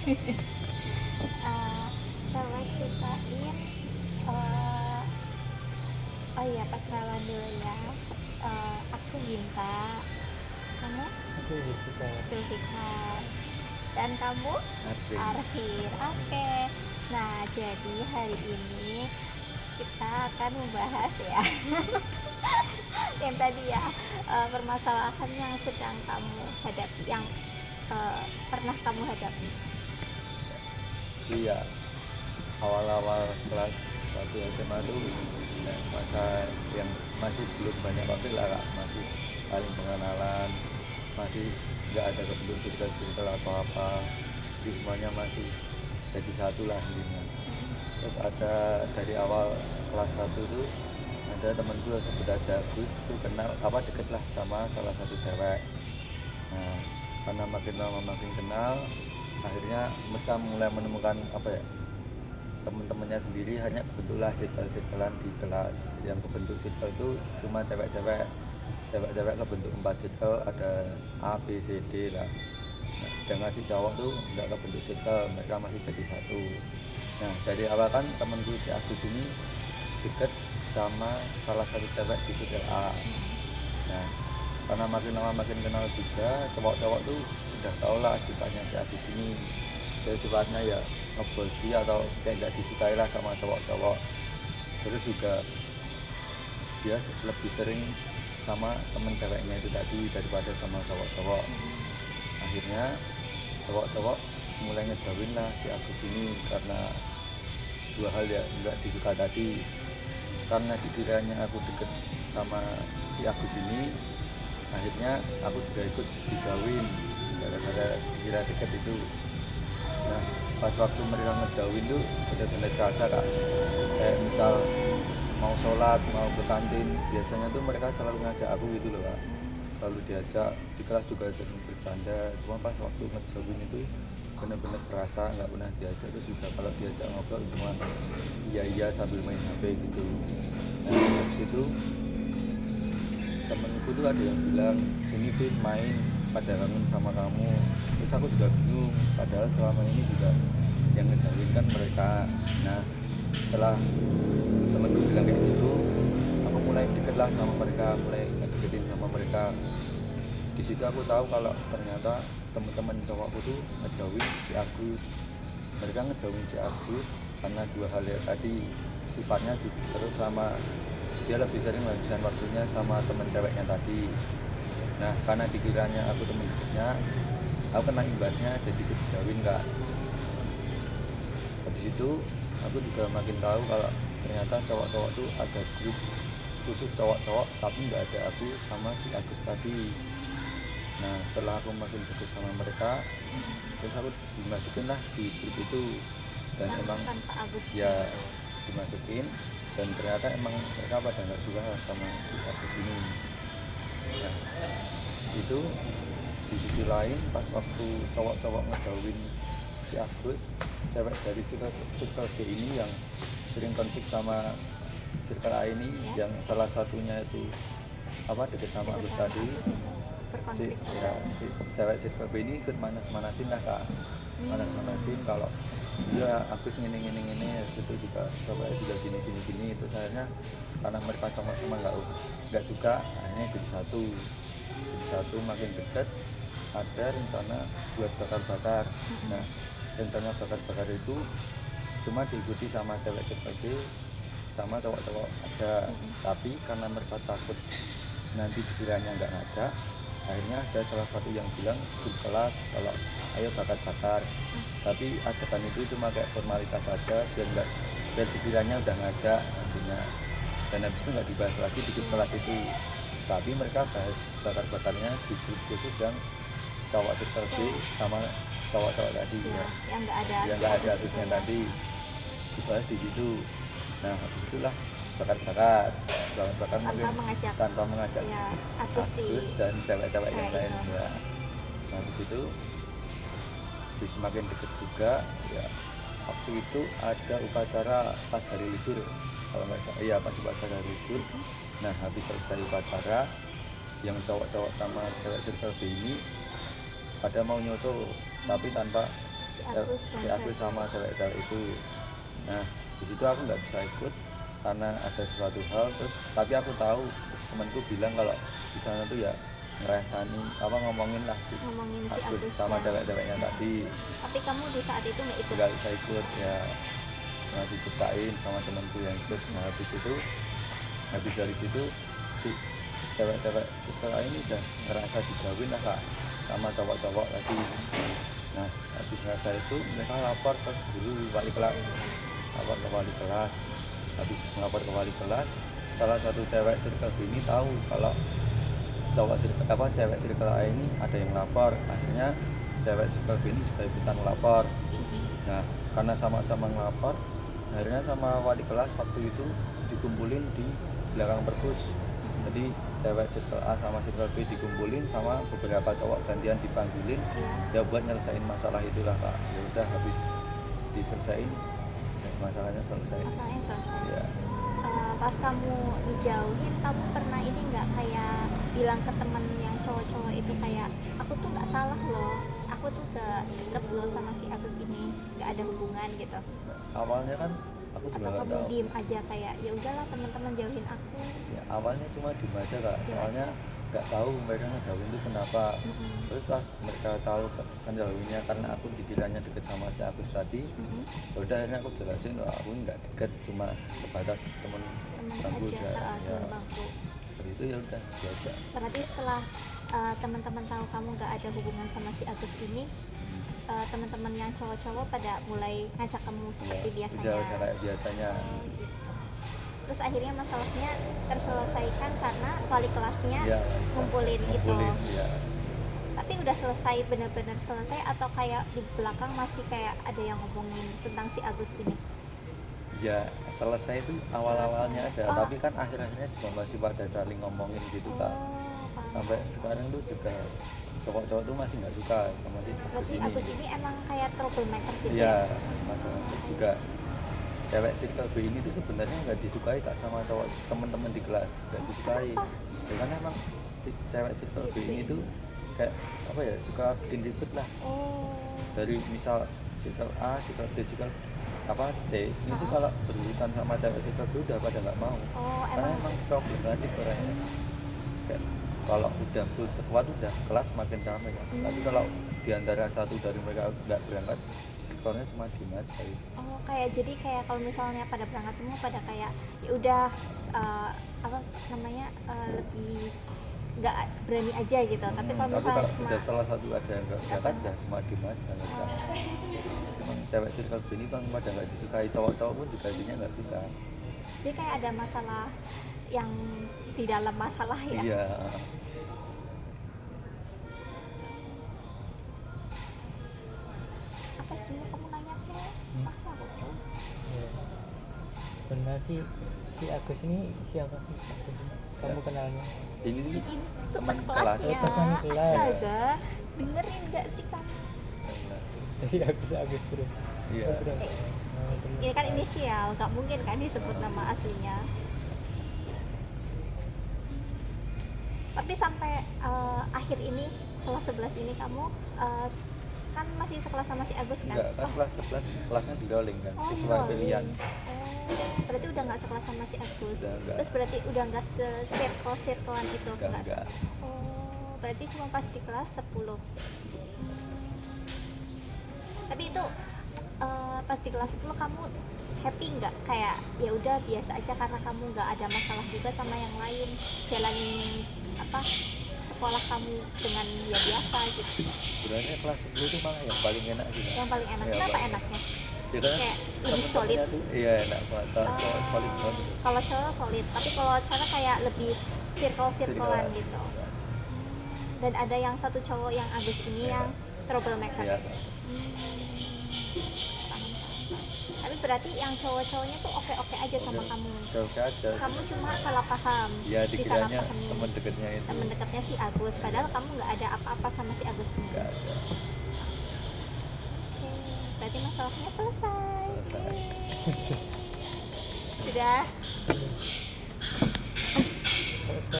Eh, coba ceritain. eh, oh iya, perkenalan dulu ya. Aku Ginta, kamu Aku suka Zulfikar, dan kamu Arvin. Arfin. Oke. Nah, jadi hari ini kita akan membahas ya yang tadi ya, permasalahan yang sedang kamu hadapi, yang pernah kamu hadapi. Iya, awal-awal kelas 1 SMA tuh masa yang masih belum banyak wakil lah Kak. Masih saling pengenalan, masih nggak ada kebentuk circle-circle atau apa, jadi semuanya masih jadi satu lah intinya. Terus ada dari awal kelas 1 tuh ada temanku yang sebut aja Gus tuh kenal apa deket lah sama salah satu cewek. Nah, karena makin lama makin kenal, akhirnya mereka mulai menemukan apa ya, teman-temannya sendiri, hanya kebentuklah circle-circlean di kelas. Yang kebentuk circle itu cuma cewek-cewek, cewek-cewek kebentuk 4 circle, ada A, B, C, D lah. Nah, sedangkan si cowok tuh nggak kebentuk circle, mereka masih jadi satu. Nah, dari awal kan temenku si Agus ini deket sama salah satu cewek di circle A. Nah, karena makin lama makin kenal juga, cowok-cowok tuh udah tau lah sifatnya si Agus ini. Jadi sifatnya ya ngebosi atau kayak nggak disukai lah sama cowok-cowok. Terus juga dia lebih sering sama temen ceweknya itu tadi daripada sama cowok-cowok. Akhirnya cowok-cowok mulai ngejauhin lah si Agus ini karena dua hal ya, nggak disuka tadi. Karena dikiranya aku deket sama si Agus ini, akhirnya aku juga ikut dijauhin gara-gara kira deket itu. Nah, pas waktu mereka ngejauhin tuh benar-benar kerasa Kak. Kayak misal mau sholat, mau ke kantin, biasanya tuh mereka selalu ngajak aku gitu loh Kak. Selalu diajak, di kelas juga sering bercanda. Cuma pas waktu ngejauhin itu benar-benar kerasa nggak pernah diajak. Terus juga kalau diajak ngobrol cuma iya sambil main HP gitu. Nah, habis itu temenku tuh ada yang bilang, sini Fit main, pada kangen sama kamu. Terus aku juga bingung, padahal selama ini juga yang ngejauhin kan mereka. Nah, setelah temenku bilang kayak gitu, aku mulai deket lah sama mereka, mulai ngedeketin sama mereka. Di situ aku tahu kalau ternyata teman-teman cowokku tuh ngejauhin si Agus. Mereka ngejauhin si Agus karena dua hal ya tadi, sifatnya juga, terus sama dia lebih sering menghabiskan waktunya sama temen ceweknya tadi. Nah, karena dikiranya aku temen dekatnya, aku kena imbasnya jadi dijauhin Kak. Habis itu aku juga makin tahu kalau ternyata cowok-cowok tuh ada grup khusus cowok-cowok, tapi nggak ada aku sama si Agus tadi. Nah, setelah aku makin dekat sama mereka, terus aku dimasukin lah di grup itu. Dan Yang emang tanpa Agus ya dimasukin, dan ternyata emang mereka pada nggak suka sama si Agus ini. Nah, itu di sisi lain pas waktu cowok-cowok ngejauhin si Agus, cewek dari circle B ini yang sering konflik sama circle A ini, yang salah satunya itu apa deket sama Agus tadi, si berkonflik. ya si cewek circle B ini ikut manas-manasin lah Kak. Manas-manasin kalau dia Agus ngene itu juga coba juga gini. Itu sayangnya karena mereka sama-sama nggak suka, akhirnya jadi satu makin dekat. Ada rencana buat bakar-bakar. Nah, rencana bakar-bakar itu cuma diikuti sama cewek seperti sama cowok-cowok aja. Tapi karena mereka takut nanti dikiranya nggak ngajak, akhirnya ada salah satu yang bilang di kelas kalau ayo bakar-bakar. Tapi ajakan itu cuma kayak formalitas saja, biar dikiranya udah ngajak nantinya. Dan habis itu nggak dibahas lagi di grup kelas itu. Tapi mereka bahas bakar-bakarnya di grup khusus yang cowok circle B sama cowok-cowok tadi ya, yang nggak ada yang nggak ada Agusnya tadi, dibahas di situ. Nah, habis itulah bakar-bakar mungkin tanpa mengajak ya, Agus dan cewek-cewek yang lain itu. ya. Nah, habis itu semakin deket juga ya. Waktu itu ada upacara pas hari libur kalau nggak salah, iya pas upacara hari libur. Nah, habis selesai upacara, yang cowok-cowok sama cewek circle B ini pada mau nyoto, tapi tanpa si Agus si Agus sama cewek-cewek itu. Nah di situ aku nggak bisa ikut karena ada sesuatu hal, terus tapi aku tahu temanku bilang kalau di sana tuh ya ngerasani apa ngomongin lah si ngomongin si Agus Agus sama cewek-ceweknya tadi. tapi kamu di saat itu nggak ikut. Nggak bisa ikut ya, nah diceritain sama temanku yang ikut. Nah habis dari situ si cewek-cewek setelah ini udah ngerasa dijauhin lah kak sama cowok-cowok tadi. Nah habis ngerasa itu mereka lapor ke guru wali kelas, lapor ke wali kelas. Habis melapor ke wali kelas, salah satu cewek circle B ini tahu kalau cewek circle A ini ada yang lapor. Akhirnya cewek circle B ini juga ikutan melapor. Nah karena sama-sama ngelapor, akhirnya sama wali kelas waktu itu dikumpulin di belakang perpus. Jadi cewek circle A sama circle B dikumpulin sama beberapa cowok gantian dipanggilin ya buat nyelesain masalah itulah kak. Ya udah habis diselesain ya, masalahnya selesai. Masalahnya selesai. Ya. Pas kamu dijauhin, kamu pernah ini nggak kayak bilang ke temen yang cowok-cowok itu kayak aku tuh nggak salah loh, aku tuh gak deket loh sama si Agus ini, nggak ada hubungan gitu. Awalnya kan aku juga Atau nggak kamu tahu. diem aja kayak ya udahlah teman-teman jauhin aku. Ya, awalnya cuma diem aja kak, soalnya nggak tahu mereka ngejauhin itu kenapa. Terus pas mereka tahu kan jauhinnya karena aku dikiranya deket sama si Agus tadi. Ya udah akhirnya aku jelasin kalau aku nggak deket, cuma sebatas temen bangku Aja ya. teman bangku. Seperti itu ya udah biasa. Berarti setelah teman-teman tahu kamu nggak ada hubungan sama si Agus ini, teman-teman yang cowok-cowok pada mulai ngajak kamu seperti Ya, biasanya. udah kayak biasanya. Oh, gitu. Terus akhirnya masalahnya terselesaikan karena wali kelasnya Ya, ngumpulin itu. ya. Tapi udah selesai, benar-benar selesai atau kayak di belakang masih kayak ada yang ngomongin tentang si Agus ini? Ya selesai itu awal-awalnya aja, Oh. tapi kan akhir-akhirnya juga masih pada saling ngomongin gitu kak. paham. Sampai sekarang tuh juga cowok-cowok tuh masih nggak suka sama si Agus Berarti ini. Agus ini emang kayak troublemaker gitu Iya, ya? terus juga cewek circle B ini tuh sebenarnya nggak disukai kak sama cowok temen-temen di kelas, nggak disukai. Ya kan emang si cewek circle B ini tuh kayak apa ya, suka bikin ribet lah. Oh, Dari misal circle A, circle B, circle apa C ini tuh kalau berurusan sama cewek circle B udah pada nggak mau. oh Karena emang emang problematik orangnya. Kayak kalau udah full squad udah kelas makin ramai kan. Tapi kalau diantara satu dari mereka nggak berangkat, circle-nya cuma diem aja gitu. oh kayak jadi kayak kalau misalnya pada berangkat semua pada kayak ya udah apa namanya lebih nggak berani aja gitu. Tapi kalau Tapi misalnya kalau cuma udah salah satu ada yang nggak berangkat ya cuma diem aja mereka. Emang cewek circle B ini bang pada nggak disukai, cowok-cowok pun juga intinya nggak suka. jadi kayak ada masalah yang di dalam masalah ya. Iya. Apa sih kamu nanya ke masa aku terus? Ya. Sebenarnya sih si Agus ini siapa sih? Kamu Ya. kenalnya? Ini Ini teman teman kelas. kelas ya. Teman kelas. Astaga, benerin nggak sih kamu? Jadi Agus terus. Iya. Oh, terus. Oh, teman Ini kan kelas. inisial, nggak mungkin kan disebut nama aslinya. Tapi sampai akhir ini kelas 11 ini kamu kan masih sekelas sama si Agus kan? Enggak, kan kelas 11 kelasnya di rolling kan, Oh, sesuai rolling. pilihan. Oh, berarti udah nggak sekelas sama si Agus. Udah nggak. Terus berarti udah nggak se-circle-circlean itu Enggak. Oh, berarti cuma pas di kelas 10. Tapi itu pas di kelas 10 kamu happy nggak? Kayak ya udah biasa aja karena kamu nggak ada masalah juga sama yang lain, jalanin apa sekolah kamu dengan ya biasa gitu. Sebenarnya kelas 10 itu malah yang paling enak sih. Kak. Yang paling enak, Iya, kenapa Pak. enaknya? Ya kan Kayak lebih temen-temennya solid. tuh, iya enak banget. Cowok solid banget. Kalau cowok solid, tapi kalau cewek kayak lebih circle-circlean Circle-an. gitu. Dan ada yang satu cowok yang Agus ini Iya. yang troublemaker. Iya. Paham. Tapi berarti yang cowok-cowoknya tuh oke-oke aja sama Oke. kamu. Oke aja. Kamu cuma salah paham. Ya dikiranya disalahpahamin. teman dekatnya itu. Temen dekatnya si Agus, padahal kamu nggak ada apa-apa sama si Agus ini. Enggak ada. Oke, berarti masalahnya selesai. Selesai. Yeay. Sudah.